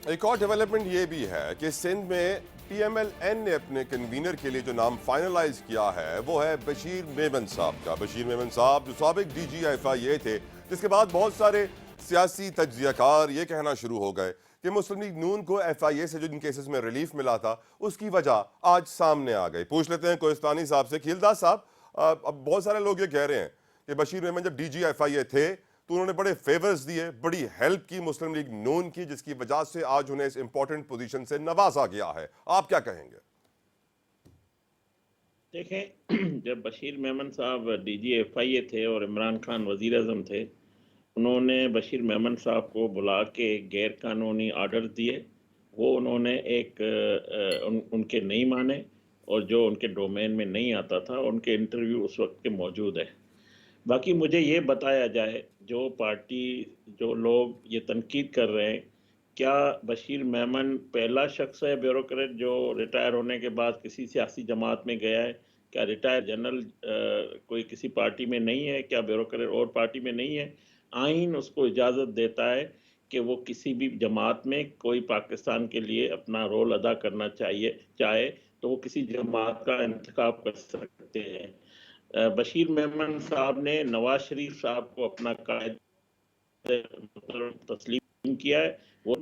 ایک اور ڈیولپمنٹ یہ بھی ہے کہ سندھ میں پی ایم ایل این نے اپنے کنوینر کے لیے جو نام فائنلائز کیا ہے وہ ہے بشیر میمن صاحب کا. بشیر میمن صاحب جو سابق ڈی جی ایف آئی اے تھے، جس کے بعد بہت سارے سیاسی تجزیہ کار یہ کہنا شروع ہو گئے کہ مسلم لیگ نون کو ایف آئی اے سے جو جن کیسز میں ریلیف ملا تھا اس کی وجہ آج سامنے آ گئی. پوچھ لیتے ہیں کوہستانی صاحب سے. کھیلداس صاحب، اب بہت سارے لوگ یہ کہہ رہے ہیں کہ بشیر میمن جب ڈی جی ایف آئی اے تھے تو انہوں نے بڑے فیورز دیے، بڑی ہیلپ کی مسلم لیگ نون کی، جس کی وجہ سے آج انہیں اس امپورٹنٹ پوزیشن سے نوازا گیا ہے. آپ کیا کہیں گے؟ دیکھیں، جب بشیر میمن صاحب ڈی جی ایف آئی اے تھے اور عمران خان وزیر اعظم تھے، انہوں نے بشیر میمن صاحب کو بلا کے غیر قانونی آرڈر دیے. وہ انہوں نے ان کے نہیں مانے، اور جو ان کے ڈومین میں نہیں آتا تھا ان کے انٹرویو اس وقت کے موجود ہے. باقی مجھے یہ بتایا جائے، جو پارٹی، جو لوگ یہ تنقید کر رہے ہیں، کیا بشیر میمن پہلا شخص ہے بیوروکریٹ جو ریٹائر ہونے کے بعد کسی سیاسی جماعت میں گیا ہے؟ کیا ریٹائر جنرل کوئی کسی پارٹی میں نہیں ہے؟ کیا بیوروکریٹ اور پارٹی میں نہیں ہے؟ آئین اس کو اجازت دیتا ہے کہ وہ کسی بھی جماعت میں کوئی پاکستان کے لیے اپنا رول ادا کرنا چاہے تو وہ کسی جماعت کا انتخاب کر سکتے ہیں. بشیر میمن صاحب نے نواز شریف صاحب کو اپنا قائد تسلیم کیا ہے. وہ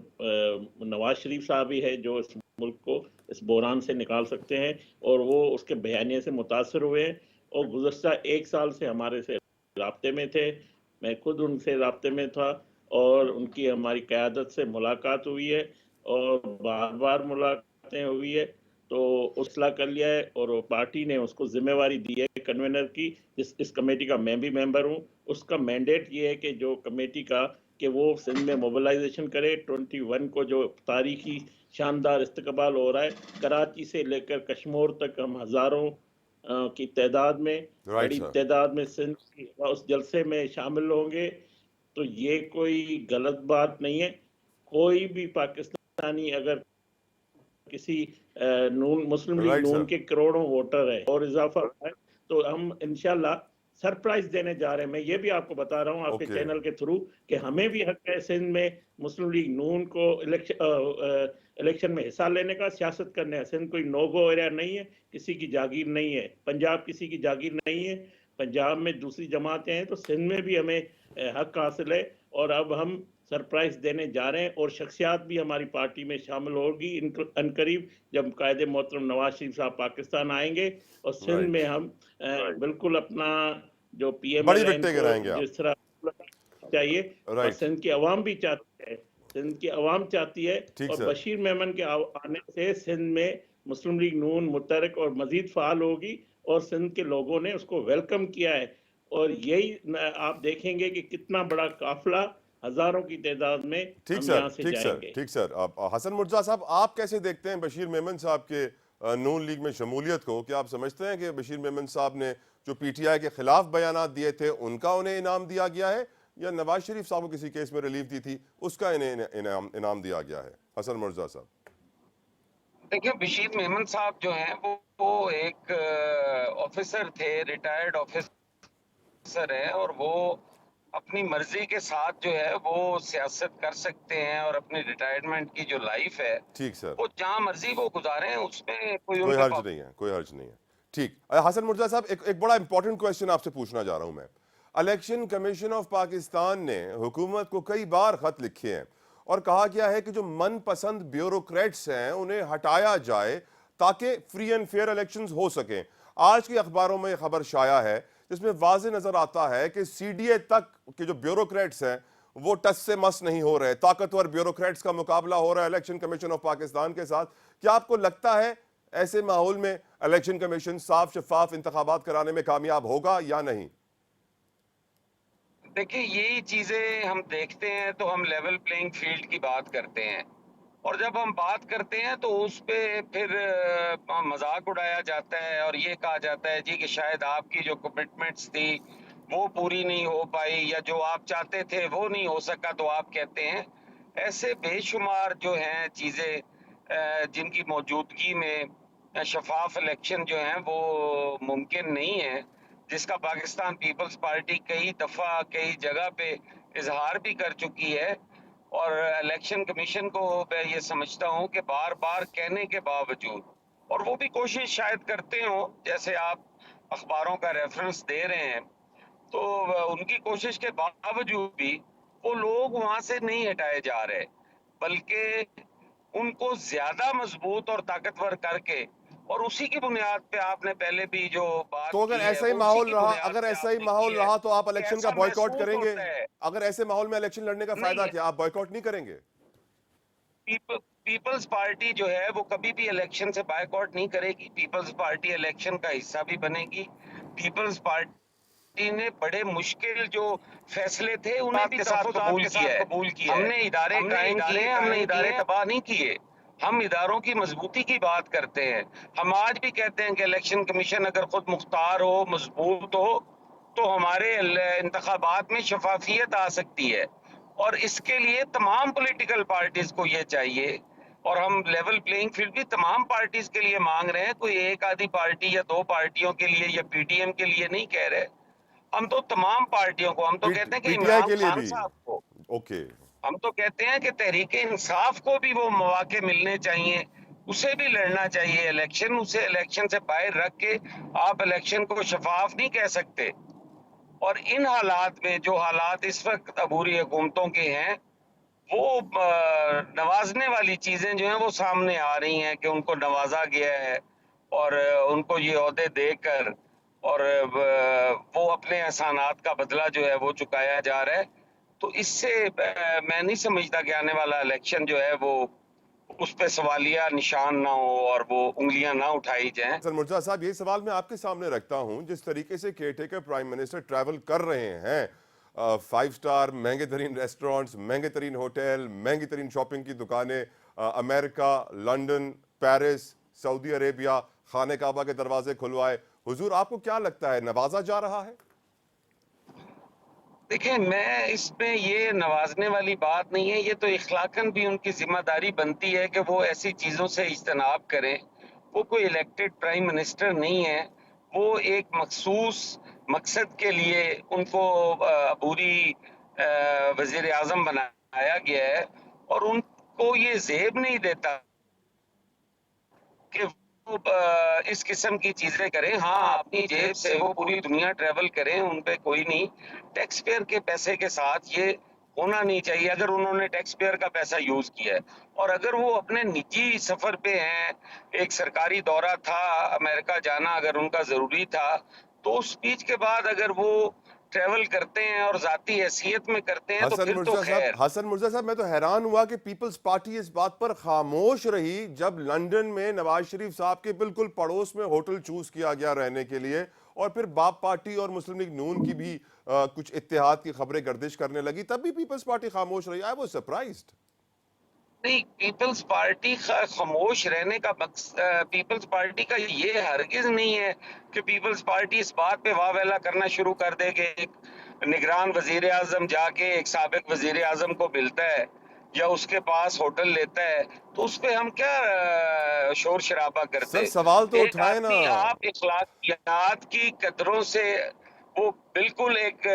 نواز شریف صاحب ہی ہے جو اس ملک کو اس بحران سے نکال سکتے ہیں، اور وہ اس کے بیانیے سے متاثر ہوئے ہیں، اور گزشتہ 1 سال سے ہمارے سے رابطے میں تھے. میں خود ان سے رابطے میں تھا، اور ان کی ہماری قیادت سے ملاقات ہوئی ہے، اور بار بار ملاقاتیں ہوئی ہے. تو اصلاح کر لیا ہے، اور پارٹی نے اس کو ذمہ واری دی ہے کنوینر کی. اس کمیٹی کا میں بھی ممبر ہوں. اس کا مینڈیٹ یہ ہے کہ جو کمیٹی کا کہ وہ سندھ میں موبلائزیشن کرے. 21 کو جو تاریخی شاندار استقبال ہو رہا ہے، کراچی سے لے کر کشمور تک ہم ہزاروں کی تعداد میں، رائٹ بڑی سر. تعداد میں سندھ کی اس جلسے میں شامل ہوں گے. تو یہ کوئی غلط بات نہیں ہے. کوئی بھی پاکستانی اگر کسی مسلم لیگ رائٹ سر. نون کے کروڑوں ووٹر ہے اور اضافہ ہے، تو ہم انشاءاللہ سرپرائز دینے جا رہے ہیں. میں یہ بھی آپ کو بتا رہا ہوں آپ کے اوکے. چینل کے تھرو کہ ہمیں بھی حق ہے سندھ میں مسلم لیگ نون کو الیکشن میں حصہ لینے کا، سیاست کرنے. سندھ کوئی نو گو ایریا نہیں ہے، کسی کی جاگیر نہیں ہے. پنجاب کسی کی جاگیر نہیں ہے. پنجاب میں دوسری جماعتیں ہیں، تو سندھ میں بھی ہمیں حق حاصل ہے. اور اب ہم سرپرائز دینے جا رہے ہیں، اور شخصیات بھی ہماری پارٹی میں شامل ہوگی انقریب جب قائد محترم نواز شریف صاحب پاکستان آئیں گے. اور سندھ رائٹ. میں ہم بالکل اپنا جو پی ایم بڑی ایل این وکٹیں کو گرائیں گے آپ. جس طرح چاہیے، اور رائٹ. سندھ کی عوام بھی چاہتی ہے، سندھ کی عوام چاہتی ہے. ٹھیک اور سر. بشیر میمن کے آنے سے سندھ میں مسلم لیگ نون متحرک اور مزید فعال ہوگی، اور سندھ کے لوگوں نے اس کو ویلکم کیا ہے. اور یہی آپ دیکھیں گے کہ کتنا بڑا قافلہ ہزاروں کی تعداد میں ٹھیک ہم سر. یہاں سے ٹھیک جائیں سر. گے. ٹھیک سر. حسن مرزا صاحب، آپ کیسے دیکھتے ہیں بشیر میمن صاحب کے نون لیگ میں شمولیت کو؟ کیا آپ سمجھتے ہیں کہ بشیر میمن صاحب نے جو پی ٹی آئی کے خلاف بیانات دیے تھے ان کا انہیں انعام دیا گیا ہے، یا نواز شریف صاحب کو کسی کیس میں ریلیف دی تھی اس کا انہیں انعام دیا گیا ہے؟ حسن مرزا صاحب. دیکھیں، بشیر میمن صاحب جو ہیں وہ ایک آفیسر تھے، ریٹائرڈ آفیسر ہے، اور وہ اپنی مرضی کے ساتھ جو ہے وہ سیاست کر سکتے ہیں، اور اپنی ریٹائرمنٹ کی جو لائف ہے ٹھیک سر. وہ جہاں مرضی وہ گزاریں، اس میں کوئی ان کوئی پہ حرج نہیں ہے، کوئی حرج نہیں ہے. ٹھیک. حسن مرزا صاحب، ایک بڑا امپورٹنٹ کویسچن آپ سے پوچھنا چاہ رہا ہوں میں. الیکشن کمیشن آف پاکستان نے حکومت کو کئی بار خط لکھے ہیں اور کہا گیا ہے کہ جو من پسند بیوروکریٹس ہیں انہیں ہٹایا جائے تاکہ فری اینڈ فیئر الیکشنز ہو سکیں. آج کی اخباروں میں یہ خبر شائع ہے جس میں واضح نظر آتا ہے کہ سی ڈی اے تک کے جو بیوروکریٹس ہیں وہ ٹس سے مس نہیں ہو رہے. طاقتور بیوروکریٹس کا مقابلہ ہو رہا ہے الیکشن کمیشن آف پاکستان کے ساتھ. کیا آپ کو لگتا ہے ایسے ماحول میں الیکشن کمیشن صاف شفاف انتخابات کرانے میں کامیاب ہوگا یا نہیں؟ دیکھیں، یہی چیزیں ہم دیکھتے ہیں تو ہم لیول پلینگ فیلڈ کی بات کرتے ہیں، اور جب ہم بات کرتے ہیں تو اس پہ پھر مذاق اڑایا جاتا ہے، اور یہ کہا جاتا ہے جی کہ شاید آپ کی جو کمٹمنٹس تھی وہ پوری نہیں ہو پائی، یا جو آپ چاہتے تھے وہ نہیں ہو سکا تو آپ کہتے ہیں. ایسے بے شمار جو ہیں چیزیں جن کی موجودگی میں شفاف الیکشن جو ہیں وہ ممکن نہیں ہے، جس کا پاکستان پیپلز پارٹی کئی دفعہ کئی جگہ پہ اظہار بھی کر چکی ہے. اور الیکشن کمیشن کو میں یہ سمجھتا ہوں کہ بار بار کہنے کے باوجود، اور وہ بھی کوشش شاید کرتے ہوں، جیسے آپ اخباروں کا ریفرنس دے رہے ہیں، تو ان کی کوشش کے باوجود بھی وہ لوگ وہاں سے نہیں ہٹائے جا رہے، بلکہ ان کو زیادہ مضبوط اور طاقتور کر کے، اور اسی کی بنیاد پہ آپ نے پہلے بھی جو تو بات اگر کی ہے ایسا ہی وہ اسی ماحول کی رہا، بنیاد اگر پہ ایسا آپ ہی نے کی ماحول ہے رہا تو آپ کہ الیکشن کا ایسا بائیکاٹ محسوس کریں گے؟ ہوتا ہے اگر ایسے ماحول میں الیکشن لڑنے کا فائدہ نہیں کیا، آپ بائیکاٹ نہیں کریں گے؟ پیپلز پارٹی جو ہے وہ کبھی بھی الیکشن سے بائیکاٹ نہیں کرے گی، پیپلز پارٹی الیکشن کا حصہ بھی بنے گی، پیپلز پارٹی نے بڑے مشکل جو فیصلے تھے انہیں بھی تحفظات کے ساتھ قبول کیا ہے، ہم نے ادارے قائم کیے، ہم نے ادارے تباہ نہیں کیے، ہم اداروں کی مضبوطی کی بات کرتے ہیں، ہم آج بھی کہتے ہیں کہ الیکشن کمیشن اگر خود مختار ہو، مضبوط ہو، تو ہمارے انتخابات میں شفافیت آ سکتی ہے، اور اس کے لیے تمام پولیٹیکل پارٹیز کو یہ چاہیے، اور ہم لیول پلینگ فیلڈ بھی تمام پارٹیز کے لیے مانگ رہے ہیں، کوئی ایک آدھی پارٹی یا دو پارٹیوں کے لیے یا پی ٹی ایم کے لیے نہیں کہہ رہے، ہم تو تمام پارٹیوں کو، ہم تو کہتے ہیں کہ پی ٹی آئی عمران کے لیے خان بھی؟ صاحب کو، اوکے. ہم تو کہتے ہیں کہ تحریک انصاف کو بھی وہ مواقع ملنے چاہیے، اسے بھی لڑنا چاہیے الیکشن، اسے الیکشن سے باہر رکھ کے آپ الیکشن کو شفاف نہیں کہہ سکتے، اور ان حالات میں جو حالات اس وقت عبوری حکومتوں کے ہیں، وہ نوازنے والی چیزیں جو ہیں وہ سامنے آ رہی ہیں کہ ان کو نوازا گیا ہے، اور ان کو یہ عہدے دے کر، اور وہ اپنے احسانات کا بدلہ جو ہے وہ چکایا جا رہا ہے، تو اس سے میں نہیں سمجھتا کہ آنے والا الیکشن جو ہے وہ اس پہ سوالیہ نشان نہ ہو اور وہ انگلیاں نہ اٹھائی جائیں۔ حسن مرتضیٰ صاحب، یہ سوال میں آپ کے سامنے رکھتا ہوں، جس طریقے سے care taker prime minister travel کر رہے ہیں، 5 سٹار مہنگے ترین ریسٹورانٹس، مہنگے ترین ہوٹل، مہنگی ترین شاپنگ کی دکانیں، امریکہ، لنڈن، پیرس، سعودی عربیہ، خانہ کعبہ کے دروازے کھلوائے، حضور آپ کو کیا لگتا ہے نوازا جا رہا ہے؟ دیکھیں، میں اس میں یہ نوازنے والی بات نہیں ہے، یہ تو اخلاقاً بھی ان کی ذمہ داری بنتی ہے کہ وہ ایسی چیزوں سے اجتناب کریں، وہ کوئی الیکٹڈ پرائم منسٹر نہیں ہے، وہ ایک مخصوص مقصد کے لیے ان کو عبوری وزیر اعظم بنایا گیا ہے، اور ان کو یہ زیب نہیں دیتا کہ وہ اس قسم کی چیزیں کریں، ہاں اپنی جیب سے وہ پوری دنیا ٹریول کریں، ان پہ کوئی نہیں، ٹیکس پیئر کے پیسے کے ساتھ یہ ہونا نہیں چاہیے اگر انہوں نے ٹیکس پیئر کا پیسہ یوز کیا ہے، اور اگر وہ اپنے نجی سفر پہ ہیں، ایک سرکاری دورہ تھا، امریکہ جانا اگر ان کا ضروری تھا، تو اس اسپیچ کے بعد اگر وہ ٹریول کرتے ہیں اور ذاتی حیثیت میں کرتے ہیں تو پھر تو خیر۔ حسن مرزا صاحب، میں تو حیران ہوا کہ پیپلز پارٹی اس بات پر خاموش رہی جب لنڈن میں نواز شریف صاحب کے بالکل پڑوس میں ہوٹل چوز کیا گیا رہنے کے لیے، اور پھر باپ پارٹی اور مسلم لیگ نون کی بھی کچھ اتحاد کی خبریں گردش کرنے لگی، تب بھی پیپلز پارٹی خاموش رہی. I was surprised. نہیں، پیپلز پارٹی خاموش رہنے کا پیپلز پارٹی کا یہ ہرگز نہیں ہے کہ پیپلز پارٹی اس بات پہ واہ ویلا کرنا شروع کر دے کہ ایک نگران وزیر اعظم جا کے ایک سابق وزیر اعظم کو ملتا ہے یا اس کے پاس ہوٹل لیتا ہے تو اس پہ ہم کیا شور شرابہ کرتے۔ سر سوال تو ایک اٹھائے نا. آدمی آپ اخلاقیات کی قدروں سے وہ بالکل ایک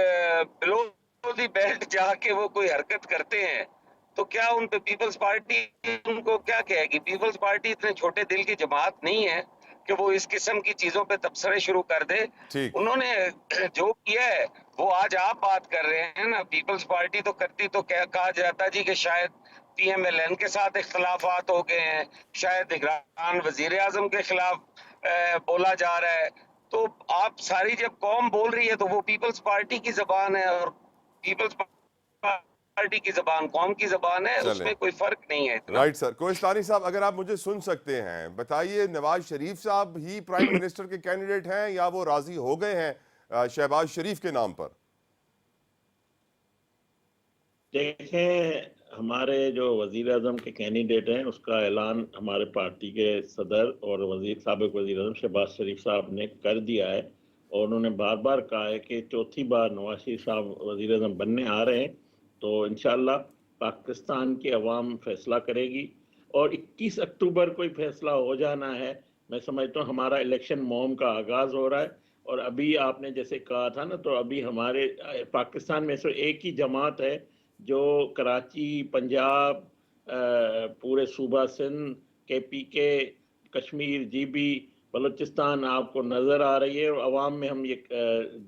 بلو دی بیلٹ جا کے وہ کوئی حرکت کرتے ہیں تو کیا ان پہ پیپلز پارٹی ان کو کیا کہے گی؟ پیپلز پارٹی اتنے چھوٹے دل کی جماعت نہیں ہے کہ وہ اس قسم کی چیزوں پہ تبصرے شروع کر دے۔ ٹھیک. انہوں نے جو کیا ہے وہ آج آپ بات کر رہے ہیں نا، پیپلز پارٹی تو کرتی تو کہا جاتا جی کہ شاید پی ایم ایل این کے ساتھ اختلافات ہو گئے ہیں، شاید نگران وزیر اعظم کے خلاف بولا جا رہا ہے، تو آپ ساری جب قوم بول رہی ہے تو وہ پیپلز پارٹی کی زبان ہے اور پیپلز پارٹی کی زبان قوم کی زبان ہے، اس چلیں، میں کوئی فرق نہیں ہے اتنا۔ Right sir. کوہستانی صاحب، اگر آپ مجھے سن سکتے ہیں بتائیے، نواز شریف صاحب ہی پرائم منسٹر کے کینڈیڈیٹ ہیں یا وہ راضی ہو گئے ہیں شہباز شریف کے نام پر؟ دیکھیں، ہمارے جو وزیر اعظم کے کینڈیڈیٹ ہیں اس کا اعلان ہمارے پارٹی کے صدر اور سابق وزیر اعظم شہباز شریف صاحب نے کر دیا ہے، اور انہوں نے بار بار کہا ہے کہ چوتھی بار نواز شریف صاحب وزیر اعظم بننے آ رہے ہیں، تو انشاءاللہ پاکستان کی عوام فیصلہ کرے گی، اور 21 اکتوبر کو فیصلہ ہو جانا ہے۔ میں سمجھتا ہوں ہمارا الیکشن مہم کا آغاز ہو رہا ہے، اور ابھی آپ نے جیسے کہا تھا نا، تو ابھی ہمارے پاکستان میں سے ایک ہی جماعت ہے جو کراچی، پنجاب، پورے صوبہ سندھ، KPK، کشمیر، GB، بلوچستان آپ کو نظر آ رہی ہے، اور عوام میں ہم یہ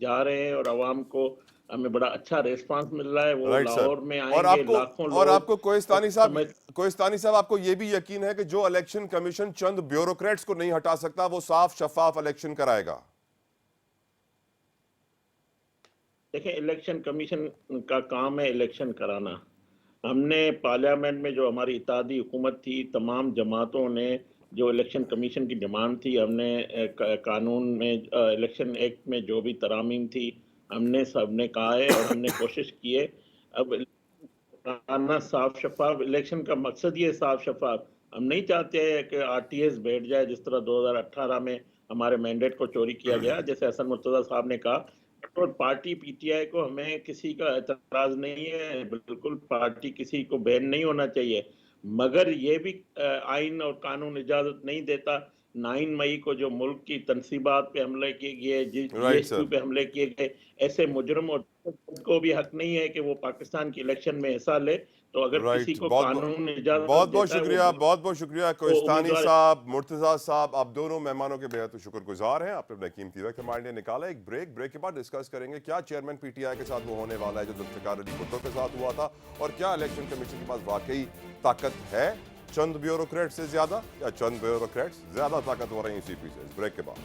جا رہے ہیں اور عوام کو ہمیں بڑا اچھا ریسپانس مل رہا ہے. وہ رائٹ سر. لاہور میں آئیں گے لاکھوں لوگ. کوہستانی صاحب آپ کو یہ بھی یقین ہے کہ جو الیکشن کمیشن چند بیوروکریٹس کو نہیں ہٹا سکتا وہ صاف شفاف الیکشن کرائے گا؟ دیکھیں الیکشن کمیشن کا کام ہے الیکشن کرانا. ہم نے پارلیمنٹ میں جو ہماری اتحادی حکومت تھی، تمام جماعتوں نے جو الیکشن کمیشن کی ڈیمانڈ تھی، ہم نے قانون میں الیکشن ایکٹ میں جو بھی ترامیم تھی ہم نے سب نے کہا ہے اور ہم نے کوشش کی ہے. اب کرانا صاف شفاف، الیکشن کا مقصد یہ صاف شفاف. ہم نہیں چاہتے ہیں کہ RTS بیٹھ جائے جس طرح 2018 میں ہمارے مینڈیٹ کو چوری کیا گیا. جیسے حسن مرتضیٰ صاحب نے کہا، اور پارٹی PTI کو ہمیں کسی کا اعتراض نہیں ہے، بالکل پارٹی کسی کو بین نہیں ہونا چاہیے، مگر یہ بھی آئین اور قانون اجازت نہیں دیتا. 9 مئی کو جو ملک کی تنصیبات پہ حملے کیے گئے، رائٹ سر. GSP پہ حملے کیے گئے، ایسے مجرم اور کو بھی حق نہیں ہے کہ وہ پاکستان کی الیکشن میں حصہ لے. تو اگر کسی کو قانون اجازت بہت دیتا ہے، بہت شکریہ کوہستانی صاحب، مرتضیٰ صاحب، آپ دونوں مہمانوں کے بے حد شکر گزار ہیں. آپ نے اپنا قیمتی وقت ہمارے لیے نکالا. ایک بریک کے بعد ڈسکس کریں گے کیا چیئرمین PTI کے ساتھ وہ ہونے والا ہے جو ذوالفقار علی بھٹو کے ساتھ ہوا تھا، اور کیا الیکشن کمیشن کے پاس واقعی طاقت ہے چند بیوروکریٹ سے زیادہ، یا چند بیوروکریٹس زیادہ طاقتور ہیں CP سے. اس بریک کے بعد